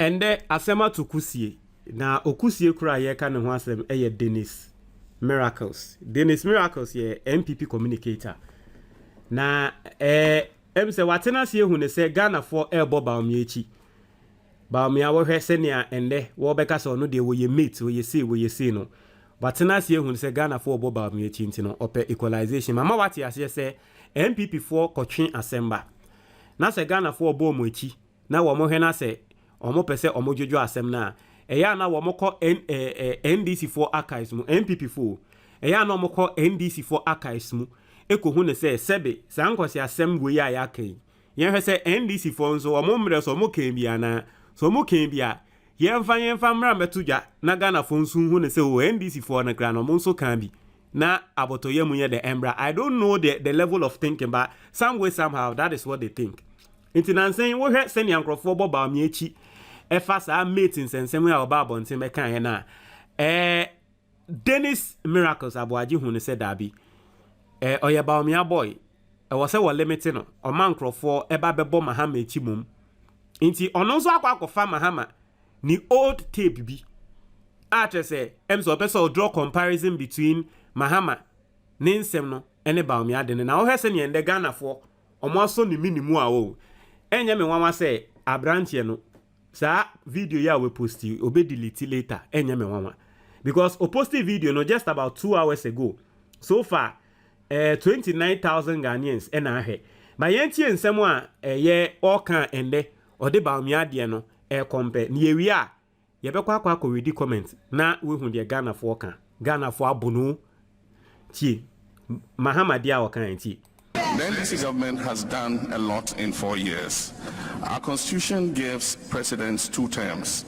ende asema to kusie na okusie kura ye ka ne ho asem eye Dennis Miracles ye MPP communicator na emse watena sie hu ne se Ghana for ebo Bawumia echi Bawumia wo hwe senia ende wo beka so no de wo ye mate wo ye see no watena sie hu ne se Ghana for ebo Bawumia echi ntino ope equalization mama wati ase se MPP for kotwen asemba na se Ghana for obo mo echi na wo mo hwe na se omo pese omo jojo asem na eya na wo mo ko NDC for archives mu MPP for eya na omo ko NDC for archives mu ekohu ne se sebe sankosi asem we ya kai yen hwe se NDC for nso omo mre so omo kan bia na so omo kan bia yemfa mra metudwa na Ghana for nso hu ne se o NDC for na kra no omo nso kan bi na abotoye mu ye the embra. I don't know the level of thinking, but some way somehow that is what they think. Inti nan saying wo hwe send yankrofo bo Bawumia echi efa sa meetings ensem ya oba abonten be kan he na Dennis Miracles aboaji hu ne se dabi oye Bawumia boy wo se wo limit no o man krofo eba bebo Mahama echi mum inti ono nso akwa Mahama ni old tape bi atre se emso person draw comparison between Mahama ne nsem no ene Bawumia de na wo hwe se ne ende Ghana for omo aso ni minimu a wo enye me nwanwa se abrantie no sa video ya we posti obe delete later enye me nwanwa because o posti video no just about 2 hours ago so far 29,000 Ghanaians ena ahe ma yentie nsem a ye okan ende ode Bawumia de no compare ni ewi a ye bekwa akwa read comment na we hu de Ghana for kan Ghana for abunu tie Mahama dia okan tie. The NDC government has done a lot in 4 years. Our constitution gives presidents 2 terms.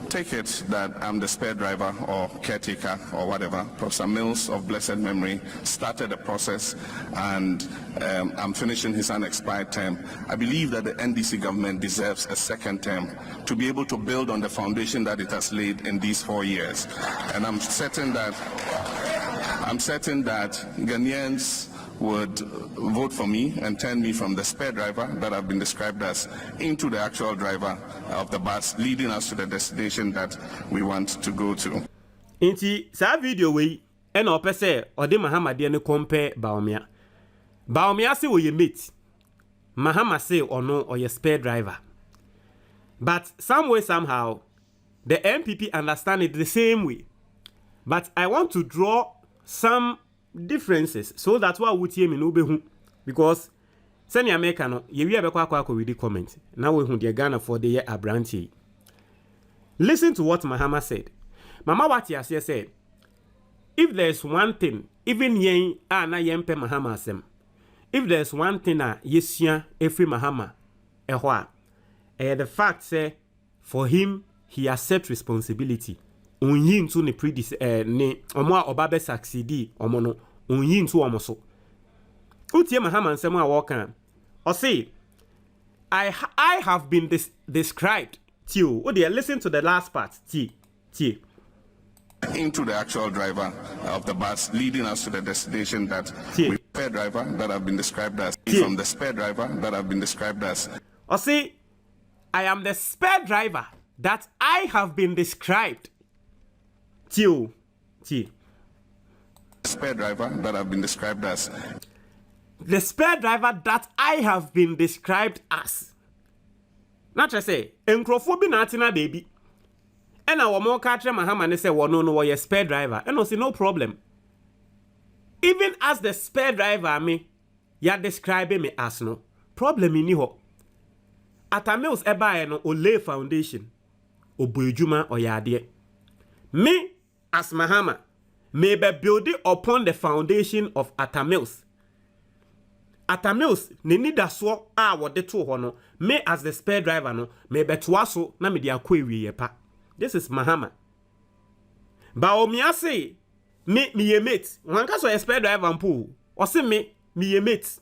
Take it that I'm the spare driver or caretaker or whatever. Professor Mills of blessed memory started the process and I'm finishing his unexpired term. I believe that the NDC government deserves a 2nd term to be able to build on the foundation that it has laid in these 4 years. And I'm certain that Ghanaians would vote for me and turn me from the spare driver that I've been described as into the actual driver of the bus, leading us to the destination that we want to go to. Inti sa video we ena opese ode Mahama de ne compare Bawumia. Bawumia se we mate. Mahama say ono or your spare driver. But some way somehow the MPP understand it the same way. But I want to draw some differences so that's why we tie me no be hu because senior America no ye wi abekwa read comment now we hu the Ghana for the year abranti. Listen to what Mahama said. Mama wati ase said if there's one thing even yen na yempe Mahama asem if there's one thing yesua every Mahama ehho a the fact say for him he accept responsibility onyi ntu ne ne omo a oba be succeed omo no onyi ntu omo so utie Mahama nsem a wo kan o say I have been described till o dey listen to the last part tie into the actual driver of the bus, leading us to the destination that we spare driver that have been described as from the spare driver that have been described as o say I am the spare driver that I have been described spare driver that have been described as the spare driver that I have been described as. Not to say encrophobia natina baby. And our more catcher Mahama ne say no your spare driver. And I say no problem. Even as the spare driver me, ya describing me as no problem in ho. Atamils eba no ole foundation. Obujuma or yade. Me as Mahama may be building upon the foundation of Atamils. Atamils ne need so a wode to ho no me as the spare driver no may be toaso na me dia kwawie pa. This is Mahama. Bawumia say me ye mate. Wanka so spare driver mpo. O say me ye mate.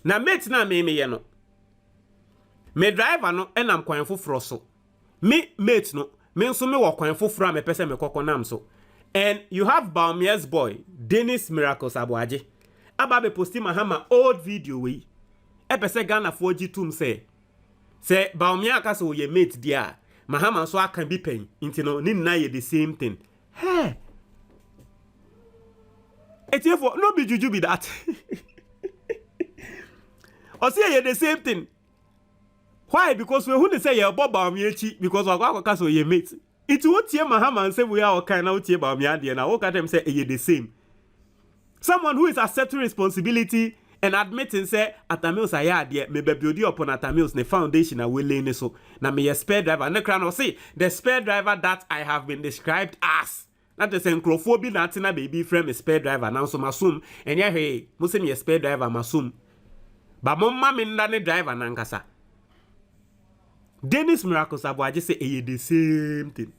Na mate na me ye no. Me driver no enam kwan foforo so. Me mate no me nso me wo kwan foforo me pese me kokonam so. And you have Bawumia's boy Dennis Miracles aboaje. Aba be posti Mahama old video we. E pese Ghana for gitum say Say Bawumia ka so ye mate dia. Mahama so aka bi pen. Inti no ni na ye the same thing. Hey. Etiefo no be juju be that. Or say ye the same thing. Why? Because we who say ye Bob Bawumia chi because wa ka so ye mate. It would tie Mahama and say we are kind of tie Bawumia dia na wo ka dem say ye the same. Someone who is accepting responsibility and admitting say Atamils aya there me be build upon Atamils ne foundation a we lay so na me spare driver ne kra no say the spare driver that I have been described as that is encrophobia that na baby frame spare driver now so masum and ya hey mo say me spare driver masum ba mo ma me nda ne driver na nkasa Dennis Miracles Abuaje say the same thing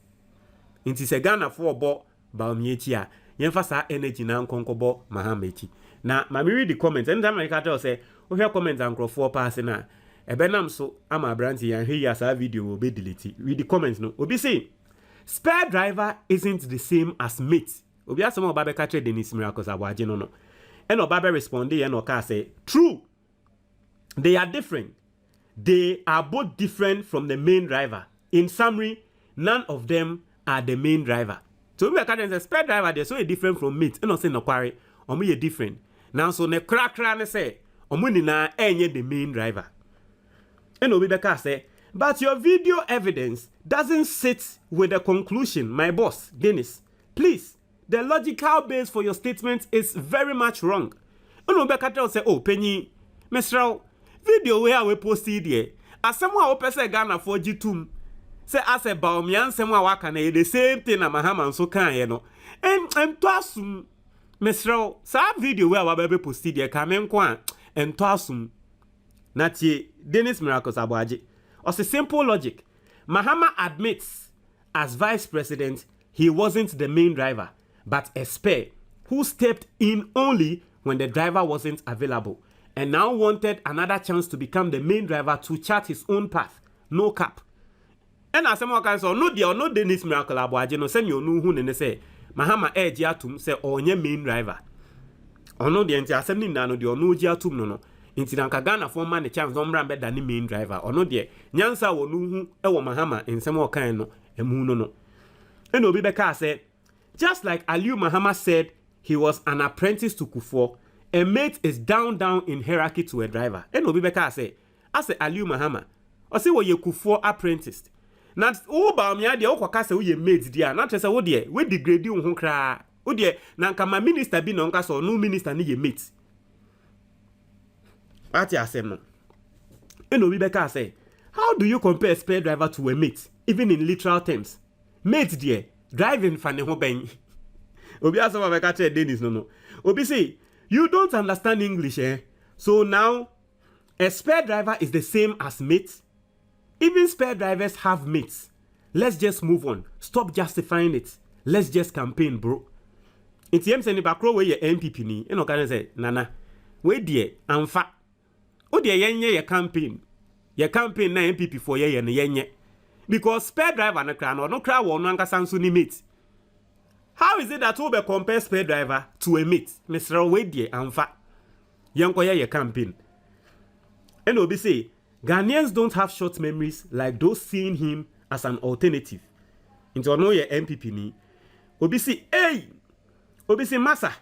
inti se Ghana for bo Bawumia chi a yemfa sa energy na nkonkobo Mahama chi na ma me read the comments anytime I tell say we hear comments and crofo pass na ebenam so ama branti yan he ya sa video will be delete read the comments no obi say spare driver isn't the same as mate obi asema oba be catch Dennis Miracles Abuaje no and oba be respond and oka say true they are different. They are both different from the main driver. In summary, none of them are the main driver. So we are kind of spare driver, they're so different from mate. And not say no quarry, or we are different. Now so ne crack say, omuni na enye the main driver. And Obibeka say, but your video evidence doesn't sit with the conclusion, my boss, Dennis. Please, the logical base for your statement is very much wrong. And Obibeka say, oh, Penny, Mr. Video where we posted here. As someone who person Ghana for G2 say as a Bawumia someone waka na the same thing na Mahama so kan ye no. And to asum Mr. Sa video where we posted here kamen kwa and to asum na tie Dennis Miracles Abuaje. As a simple logic, Mahama admits as vice president he wasn't the main driver but a spare who stepped in only when the driver wasn't available. And now wanted another chance to become the main driver to chart his own path. No cap. And as someone can say, no Dennis Miracle Abuaje no send you know who ne say Mahama edge atum say onye main driver. Ono de enti assembly na no de ono ji atum no. Inti na Ghana for man the chance don mrambe than the main driver. Ono de nyansa wo no hu e wo Mahama ensem o kan no emu no. And Obibeka said, just like Aliu Mahama said he was an apprentice to Kufuor, a mate is down in hierarchy to a driver. And Obibeka say, as a Aliu Mahama, or say what you Kufuor apprentice. Now, oh, Bawumia, the Okwaka say we mate dear, not just a wood dear, we degrade you on cry. Oh dear, now come my minister be no so no minister need a mate. What you say no? And Obibeka say, how do you compare a spare driver to a mate, even in literal terms? Mate dear, driving fan ho ben. Obi asa Obibeka tell Dennis no. Obi say, you don't understand English, eh? So now, a spare driver is the same as mate. Even spare drivers have mates. Let's just move on. Stop justifying it. Let's just campaign, bro. In TM send bakro where your MPP ni. You know, can say, Nana, wait dear, I'm fat. Oh dear, your campaign. Your campaign na MPP for ye and yenye. Because spare driver na crown or no crowd will no sansuni mate. How is it that we compare spare driver to a mate? Mr. Wade and fat. Yankoya your campaign. And Obi say, Ghanaians don't have short memories like those seeing him as an alternative. Into no your MPP ni. Obi say, hey! Obi say, Massa,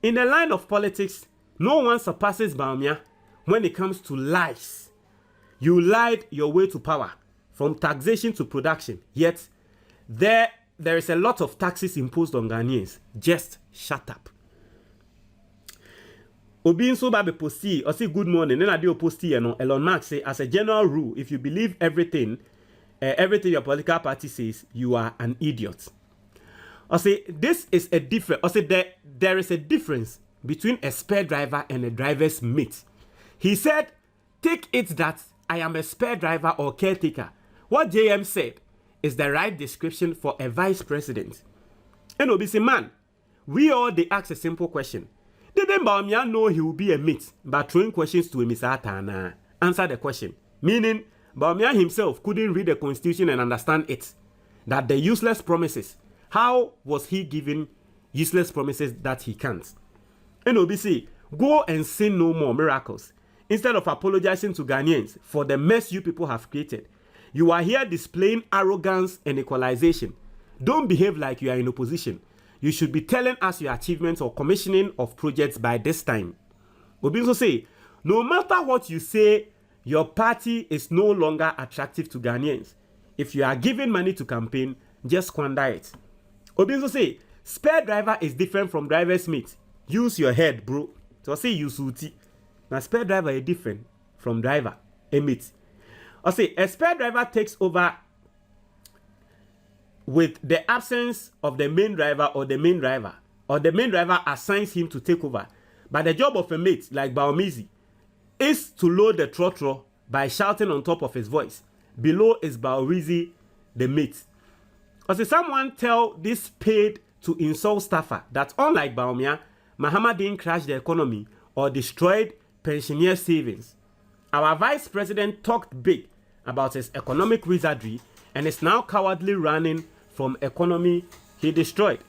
in the line of politics, no one surpasses Bawumia when it comes to lies. You lied your way to power, from taxation to production. Yet, there is a lot of taxes imposed on Ghanaians. Just shut up. Obi nso ba be posti or say good morning. Then I do posti no. Elon Musk say as a general rule, if you believe everything your political party says, you are an idiot. Or say this is a difference. Or say there is a difference between a spare driver and a driver's mate. He said, take it that I am a spare driver or caretaker. What JM said is the right description for a vice president. And Obi say, man, we all they ask a simple question. Didn't Bawumia know he will be a mate by throwing questions to Mr. Atana? Answer the question. Meaning, Bawumia himself couldn't read the constitution and understand it. That the useless promises. How was he given useless promises that he can't? And Obi say, go and sin no more miracles. instead of apologizing to Ghanaians for the mess you people have created, you are here displaying arrogance and equalization. Don't behave like you are in opposition. You should be telling us your achievements or commissioning of projects by this time. Obinso say, no matter what you say, your party is no longer attractive to Ghanaians. If you are giving money to campaign, just squander it. Obinso say, spare driver is different from driver's mate. Use your head, bro. So I say use uti. Now spare driver is different from driver, a mate. I say a spare driver takes over with the absence of the main driver or the main driver assigns him to take over. But the job of a mate like Bawumia is to load the trotro by shouting on top of his voice. Below is Bawumia, the mate. Or say someone tell this paid to insult staffer that unlike Bawumia, Mahama didn't crash the economy or destroyed pensioner savings. Our vice president talked big about his economic wizardry and is now cowardly running from economy he destroyed.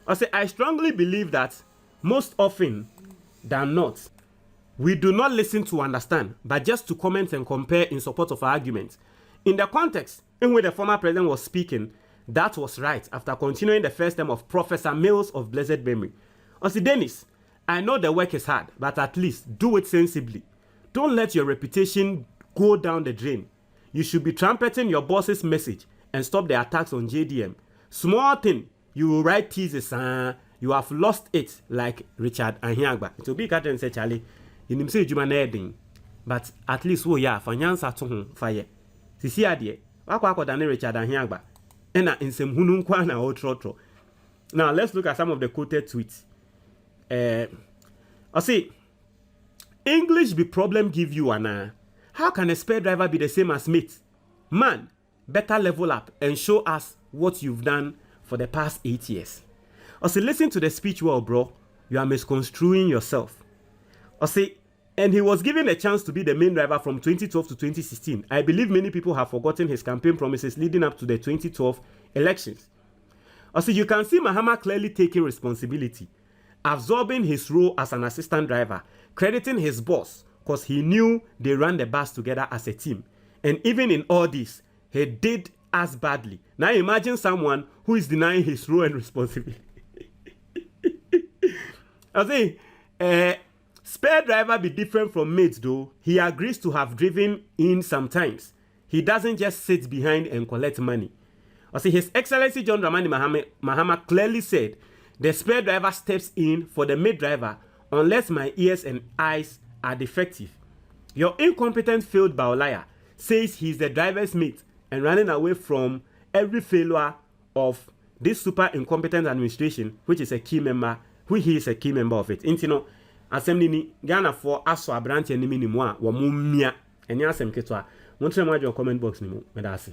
I say, I strongly believe that most often than not, we do not listen to understand, but just to comment and compare in support of our argument. In the context in which the former president was speaking, that was right after continuing the first term of Professor Mills of blessed memory. I say, Dennis, I know the work is hard, but at least do it sensibly. Don't let your reputation go down the drain. You should be trumpeting your boss's message and stop the attacks on JDM. Small thing, you will write thesis, you have lost it like Richard Ahiagba. It will be cut and say, Charlie, in him say Juman, but at least wo ya finance at home fire. Sisi adie, wako than Richard Ahiagba. Ena in some hunun kwana or trotro. Now let's look at some of the quoted tweets. I see, English be problem give you an how can a spare driver be the same as mate? Man, better level up and show us what you've done for the past 8 years. I say, listen to the speech well, bro. You are misconstruing yourself. I say, and he was given a chance to be the main driver from 2012 to 2016. I believe many people have forgotten his campaign promises leading up to the 2012 elections. I say, you can see Mahama clearly taking responsibility, absorbing his role as an assistant driver, crediting his boss because he knew they ran the bus together as a team. And even in all this, he did as badly. Now imagine someone who is denying his role and responsibility. I say, spare driver be different from mates though. He agrees to have driven in sometimes. He doesn't just sit behind and collect money. I say, His Excellency John Dramani Mahama clearly said, the spare driver steps in for the maid driver unless my ears and eyes are defective. Your incompetent failed Bawumia says he's the driver's mate and running away from every failure of this super incompetent administration, which is a key member, he is a key member of it. Intino, assembly ni Ghana for aso abranti enimi ni mwa wa mumia. Enya asem ketwa. Montre mwa jo comment box ni mo. Medasi.